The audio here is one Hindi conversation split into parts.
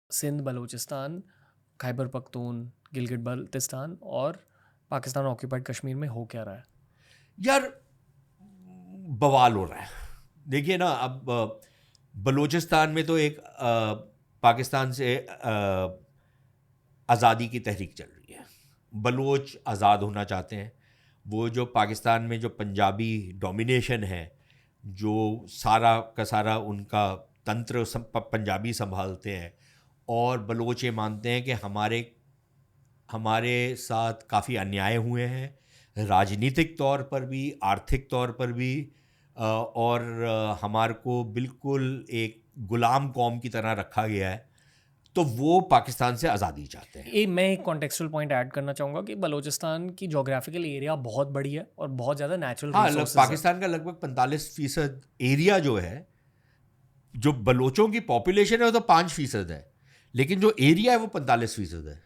सिंध, बलूचिस्तान, खैबर पख्तून, गिलगित बाल्टिस्तान और पाकिस्तान ऑक्यूपाइड कश्मीर में हो क्या रहा है? यार बवाल हो रहा है। देखिए ना, अब बलूचिस्तान में तो एक पाकिस्तान से आज़ादी की तहरीक चल रही है। बलूच आज़ाद होना चाहते हैं। वो जो पाकिस्तान में जो पंजाबी डोमिनेशन है, जो सारा का सारा उनका तंत्र पंजाबी संभालते हैं, और बलोच ये मानते हैं कि हमारे हमारे साथ काफ़ी अन्याय हुए हैं, राजनीतिक तौर पर भी, आर्थिक तौर पर भी, और हमारे को बिल्कुल एक गुलाम कौम की तरह रखा गया है। तो वो पाकिस्तान से आज़ादी चाहते हैं। मैं एक कॉन्टेक्सुअल पॉइंट ऐड करना चाहूँगा कि बलूचिस्तान की जोग्राफिकल एरिया बहुत बड़ी है और बहुत ज़्यादा नेचुरल हाँ, रिसोर्सेज है। पाकिस्तान का लगभग 45% एरिया जो है, जो बलोचों की पॉपुलेशन है वो तो 5% है, लेकिन जो एरिया है वो 45% है।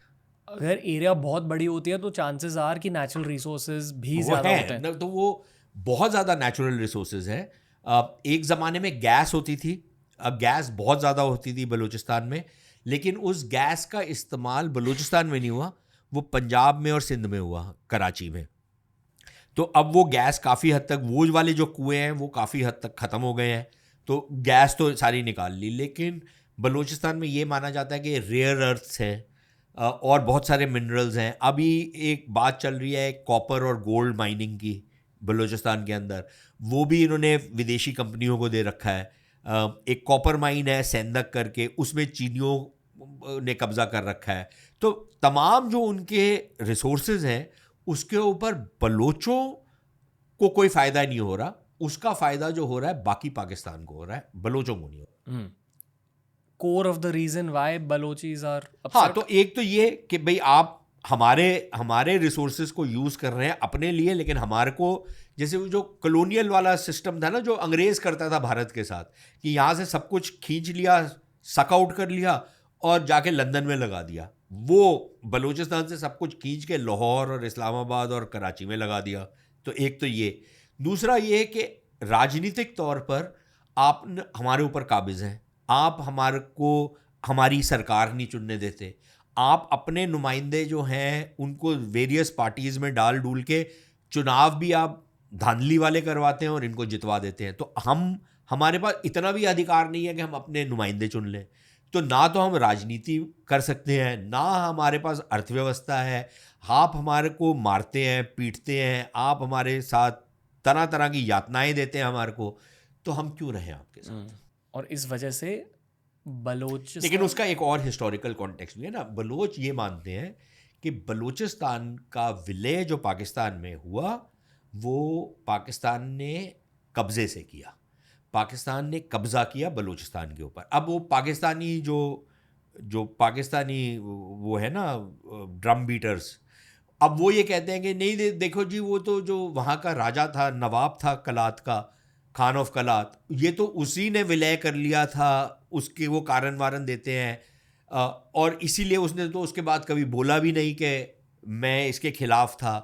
अगर एरिया बहुत बड़ी होती है तो चांसेस आर कि नेचुरल रिसोर्सेज भी वो ज़्यादा होते है हैं। न, तो वो बहुत ज़्यादा नेचुरल रिसोर्सेज हैं। एक ज़माने में गैस होती थी, गैस बहुत ज़्यादा होती थी बलूचिस्तान में, लेकिन उस गैस का इस्तेमाल बलूचिस्तान में नहीं हुआ, वो पंजाब में और सिंध में हुआ, कराची में। तो अब वो गैस काफ़ी हद तक, वो वाले जो कुएं हैं वो काफ़ी हद तक ख़त्म हो गए हैं, तो गैस तो सारी निकाल ली। लेकिन बलूचिस्तान में ये माना जाता है कि रेयर अर्थ्स हैं, और बहुत सारे मिनरल्स हैं। अभी एक बात चल रही है कॉपर और गोल्ड माइनिंग की बलूचिस्तान के अंदर, वो भी इन्होंने विदेशी कंपनियों को दे रखा है। एक कॉपर माइन है सेंदक करके, उसमें चीनियों ने कब्जा कर रखा है। तो तमाम जो उनके रिसोर्सेज हैं, उसके ऊपर बलोचों को कोई फ़ायदा नहीं हो रहा। उसका फ़ायदा जो हो रहा है बाकी पाकिस्तान को हो रहा है, बलोचों को नहीं हो रहा। Core of the reason why Balochis are हाँ, अपसेट। तो एक तो ये कि भाई आप हमारे हमारे रिसोर्सेज को यूज़ कर रहे हैं अपने लिए, लेकिन हमारे को, जैसे वो जो कॉलोनियल वाला सिस्टम था ना, जो अंग्रेज़ करता था भारत के साथ, कि यहाँ से सब कुछ खींच लिया, सक आउट कर लिया और जाके लंदन में लगा दिया। वो बलूचिस्तान से सब कुछ खींच के लाहौर और इस्लामाबाद और कराची में लगा दिया। तो एक तो ये। दूसरा ये कि राजनीतिक तौर पर आप हमारे ऊपर काबिज़ हैं। आप हमारे को हमारी सरकार नहीं चुनने देते। आप अपने नुमाइंदे जो हैं उनको वेरियस पार्टीज़ में डाल डूल के चुनाव भी आप धांधली वाले करवाते हैं और इनको जितवा देते हैं। तो हमारे पास इतना भी अधिकार नहीं है कि हम अपने नुमाइंदे चुन लें। तो ना तो हम राजनीति कर सकते हैं, ना हमारे पास अर्थव्यवस्था है। आप हमारे को मारते हैं, पीटते हैं, आप हमारे साथ तरह तरह की यातनाएं देते हैं हमारे को, तो हम क्यों रहें आपके साथ? और इस वजह से लेकिन बलोचिस्तान। उसका एक और हिस्टोरिकल कॉन्टेक्स्ट भी है ना। बलोच ये मानते हैं कि बलूचिस्तान का विलय जो पाकिस्तान में हुआ, वो पाकिस्तान ने कब्ज़े से किया। पाकिस्तान ने कब्ज़ा किया बलूचिस्तान के ऊपर। अब वो पाकिस्तानी जो जो पाकिस्तानी वो है ना, ड्रम बीटर्स, अब वो ये कहते हैं कि नहीं, देखो जी, वो तो जो वहाँ का राजा था, नवाब था कलात का, खान ऑफ कलात, ये तो उसी ने विलय कर लिया था। उसके वो कारण वारन देते हैं, और इसीलिए उसने तो उसके बाद कभी बोला भी नहीं कि मैं इसके खिलाफ था।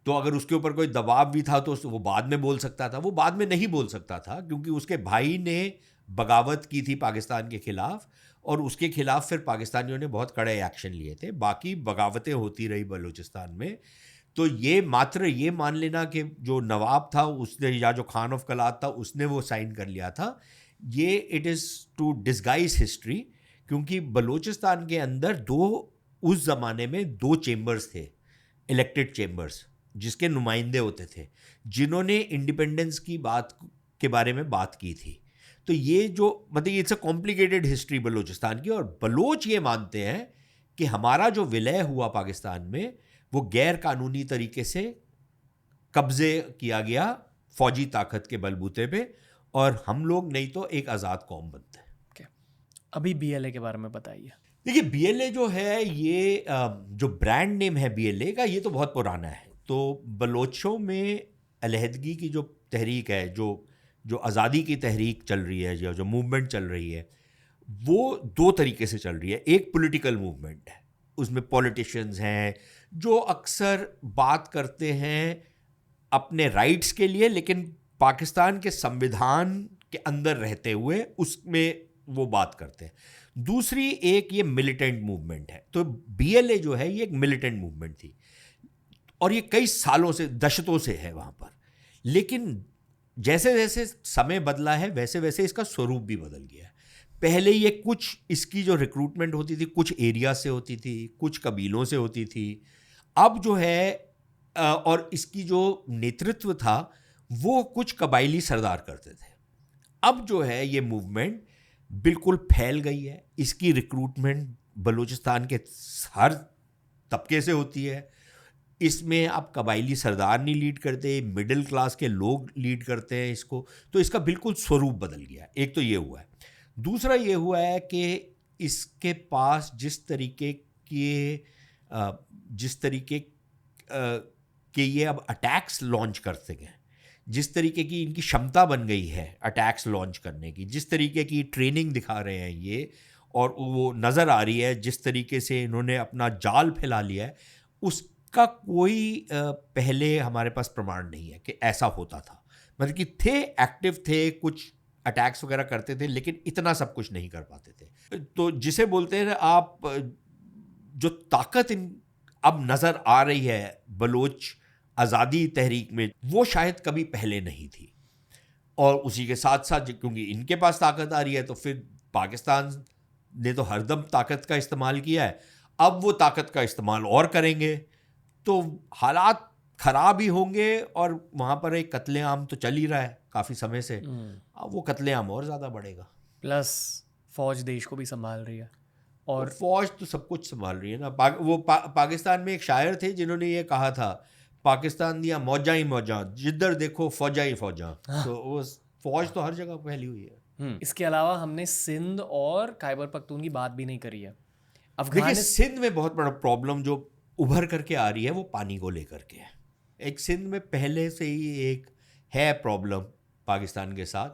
तो अगर उसके ऊपर कोई दबाव भी था तो वो बाद में बोल सकता था। वो बाद में नहीं बोल सकता था क्योंकि उसके भाई ने बगावत की थी पाकिस्तान के खिलाफ, और उसके खिलाफ फिर पाकिस्तानियों ने बहुत कड़े एक्शन लिए थे। बाकी बगावतें होती रही बलूचिस्तान में। तो ये मात्र ये मान लेना कि जो नवाब था उसने, या जो खान ऑफ कलात था उसने वो साइन कर लिया था, ये it is to disguise history. क्योंकि बलूचिस्तान के अंदर उस ज़माने में दो चेम्बर्स थे, इलेक्टेड चेम्बर्स, जिसके नुमाइंदे होते थे, जिन्होंने इंडिपेंडेंस की बात के बारे में बात की थी। तो ये जो मतलब it's a complicated history Balochistan की। और बलोच ये मानते हैं कि हमारा जो विलय हुआ पाकिस्तान में, वो गैर कानूनी तरीके से कब्जे किया गया फौजी ताकत के बलबूते पे, और हम लोग नहीं तो एक आज़ाद कौम बनते हैं। Okay. अभी बीएलए के बारे में बताइए। देखिए, बीएलए जो है, ये जो ब्रांड नेम है बीएलए का, ये तो बहुत पुराना है। तो बलोचों में अलहदगी की जो तहरीक है, जो जो आज़ादी की तहरीक चल रही है, जो जो मूवमेंट चल रही है, वो दो तरीके से चल रही है। एक पॉलिटिकल मूवमेंट है, उसमें पॉलिटिशियंस हैं जो अक्सर बात करते हैं अपने राइट्स के लिए, लेकिन पाकिस्तान के संविधान के अंदर रहते हुए उसमें वो बात करते हैं। दूसरी एक ये मिलिटेंट मूवमेंट है। तो BLA जो है ये एक मिलिटेंट मूवमेंट थी और ये कई सालों से, दशकों से है वहाँ पर। लेकिन जैसे जैसे समय बदला है वैसे वैसे इसका स्वरूप भी बदल गया है। पहले ये कुछ, इसकी जो रिक्रूटमेंट होती थी कुछ एरिया से होती थी, कुछ कबीलों से होती थी। अब जो है और इसकी जो नेतृत्व था वो कुछ कबायली सरदार करते थे। अब जो है ये मूवमेंट बिल्कुल फैल गई है। इसकी रिक्रूटमेंट बलूचिस्तान के हर तबके से होती है। इसमें अब कबायली सरदार नहीं लीड करते, मिडिल क्लास के लोग लीड करते हैं इसको। तो इसका बिल्कुल स्वरूप बदल गया। एक तो ये हुआ है। दूसरा ये हुआ है कि इसके पास जिस तरीके के ये अब अटैक्स लॉन्च करते हैं, जिस तरीके की इनकी क्षमता बन गई है अटैक्स लॉन्च करने की, जिस तरीके की ट्रेनिंग दिखा रहे हैं ये, और वो नज़र आ रही है जिस तरीके से इन्होंने अपना जाल फैला लिया है, उसका कोई पहले हमारे पास प्रमाण नहीं है कि ऐसा होता था। मतलब कि थे, एक्टिव थे, कुछ अटैक्स वगैरह करते थे, लेकिन इतना सब कुछ नहीं कर पाते थे। तो जिसे बोलते हैं आप, जो ताकत अब नज़र आ रही है बलोच आज़ादी तहरीक में, वो शायद कभी पहले नहीं थी। और उसी के साथ साथ क्योंकि इनके पास ताकत आ रही है तो फिर पाकिस्तान ने तो हरदम ताकत का इस्तेमाल किया है, अब वो ताकत का इस्तेमाल और करेंगे तो हालात ख़राब ही होंगे। और वहाँ पर एक कत्लेआम तो चल ही रहा है काफ़ी समय से, अब वो कत्लेआम और ज़्यादा बढ़ेगा। प्लस फौज देश को भी संभाल रही है, और फौज तो सब कुछ संभाल रही है ना। पाकिस्तान में एक शायर थे जिन्होंने ये कहा था, पाकिस्तान दिया मौजा ही मौजा, जिधर देखो फौजा ही फौजा। तो वो फौज तो हर जगह फैली हुई है। इसके अलावा हमने सिंध और खैबर पख्तून की बात भी नहीं करी है। देखिए सिंध में बहुत बड़ा प्रॉब्लम जो उभर करके आ रही है वो पानी को लेकर के है। एक सिंध में पहले से ही एक है प्रॉब्लम पाकिस्तान के साथ,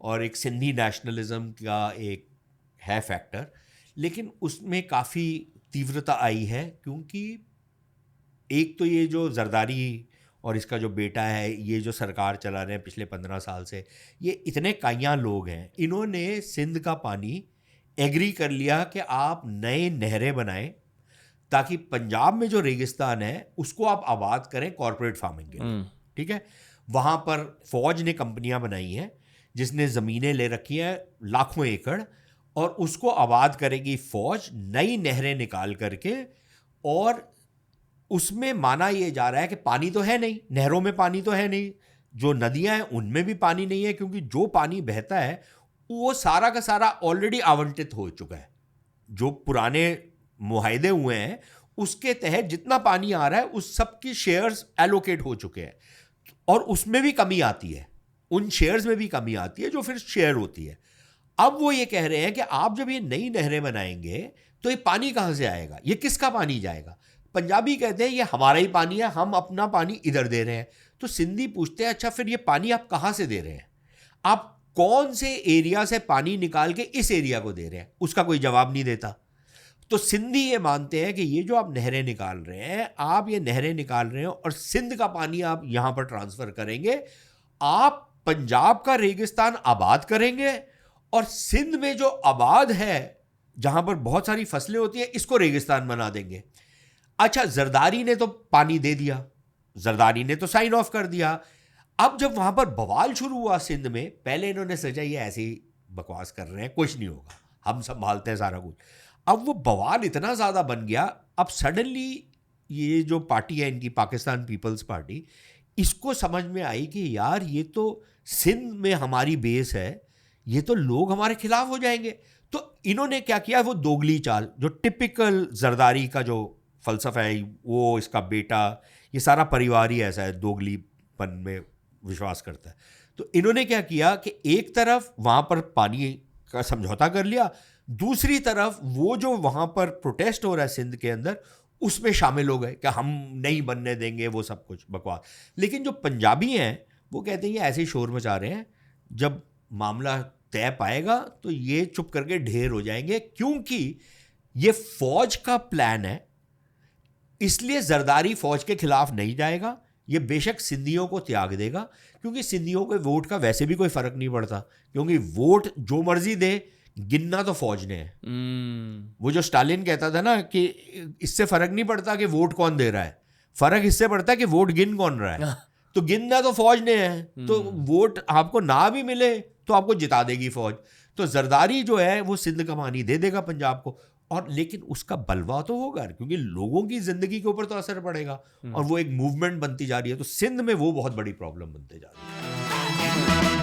और एक सिंधी नेशनलिज्म का एक है फैक्टर, लेकिन उसमें काफ़ी तीव्रता आई है। क्योंकि एक तो ये जो जरदारी और इसका जो बेटा है, ये जो सरकार चला रहे हैं पिछले 15 साल से, ये इतने काइयाँ लोग हैं, इन्होंने सिंध का पानी एग्री कर लिया कि आप नए नहरें बनाएं ताकि पंजाब में जो रेगिस्तान है उसको आप आबाद करें कॉरपोरेट फार्मिंग के लिए। ठीक है, वहाँ पर फौज ने कंपनियाँ बनाई हैं जिसने ज़मीनें ले रखी हैं लाखों एकड़, और उसको आबाद करेगी फौज नई नहरें निकाल करके। और उसमें माना ये जा रहा है कि पानी तो है नहीं, नहरों में पानी तो है नहीं, जो नदियां हैं उनमें भी पानी नहीं है, क्योंकि जो पानी बहता है वो सारा का सारा ऑलरेडी आवंटित हो चुका है। जो पुराने मुआहदे हुए हैं उसके तहत जितना पानी आ रहा है उस सब की शेयर्स एलोकेट हो चुके हैं, और उसमें भी कमी आती है, उन शेयर्स में भी कमी आती है जो फिर शेयर होती है। अब वो ये कह रहे हैं कि आप जब ये नई नहरें बनाएंगे तो ये पानी कहाँ से आएगा, ये किसका पानी जाएगा। पंजाबी कहते हैं ये हमारा ही पानी है, हम अपना पानी इधर दे रहे हैं। तो सिंधी पूछते हैं अच्छा फिर ये पानी आप कहाँ से दे रहे हैं, आप कौन से एरिया से पानी निकाल के इस एरिया को दे रहे हैं, उसका कोई जवाब नहीं देता। तो सिंधी ये मानते हैं कि ये जो आप नहरें निकाल रहे हैं, आप ये नहरें निकाल रहे हैं और सिंध का पानी आप यहाँ पर ट्रांसफ़र करेंगे, आप पंजाब का रेगिस्तान आबाद करेंगे, और सिंध में जो आबाद है जहाँ पर बहुत सारी फसलें होती हैं इसको रेगिस्तान बना देंगे। अच्छा, जरदारी ने तो पानी दे दिया, जरदारी ने तो साइन ऑफ कर दिया। अब जब वहाँ पर बवाल शुरू हुआ सिंध में, पहले इन्होंने सोचा ये ऐसे ही बकवास कर रहे हैं, कुछ नहीं होगा, हम संभालते हैं सारा कुछ। अब वो बवाल इतना ज़्यादा बन गया, अब सडनली ये जो पार्टी है इनकी, पाकिस्तान पीपल्स पार्टी, इसको समझ में आई कि यार ये तो सिंध में हमारी बेस है, ये तो लोग हमारे खिलाफ हो जाएंगे। तो इन्होंने क्या किया, वो दोगली चाल, जो टिपिकल जरदारी का जो फ़लसफ़ा है, वो इसका बेटा, ये सारा परिवार ही ऐसा है, दोगलीपन में विश्वास करता है। तो इन्होंने क्या किया कि एक तरफ वहाँ पर पानी का समझौता कर लिया, दूसरी तरफ वो जो वहाँ पर प्रोटेस्ट हो रहा है सिंध के अंदर, उसमें शामिल हो गए कि हम नहीं बनने देंगे, वो सब कुछ बकवास। लेकिन जो पंजाबी हैं वो कहते हैं ये ऐसे ही शोर मचा रहे हैं, जब मामला तय पाएगा तो ये चुप करके ढेर हो जाएंगे, क्योंकि ये फौज का प्लान है। इसलिए जरदारी फौज के खिलाफ नहीं जाएगा, ये बेशक सिंधियों को त्याग देगा, क्योंकि सिंधियों के वोट का वैसे भी कोई फ़र्क नहीं पड़ता, क्योंकि वोट जो मर्जी दे, गिनना तो फौज ने है। वो जो स्टालिन कहता था ना कि इससे फर्क नहीं पड़ता कि वोट कौन दे रहा है, फर्क इससे पड़ता है कि वोट गिन कौन रहा है। तो गिनना तो फौज ने है, तो वोट आपको ना भी मिले तो आपको जिता देगी फौज। तो जरदारी जो है वो सिंध कमानी दे देगा पंजाब को, और लेकिन उसका बलवा तो होगा क्योंकि लोगों की जिंदगी के ऊपर तो असर पड़ेगा, और वो एक मूवमेंट बनती जा रही है। तो सिंध में वो बहुत बड़ी प्रॉब्लम बनते जा रही है।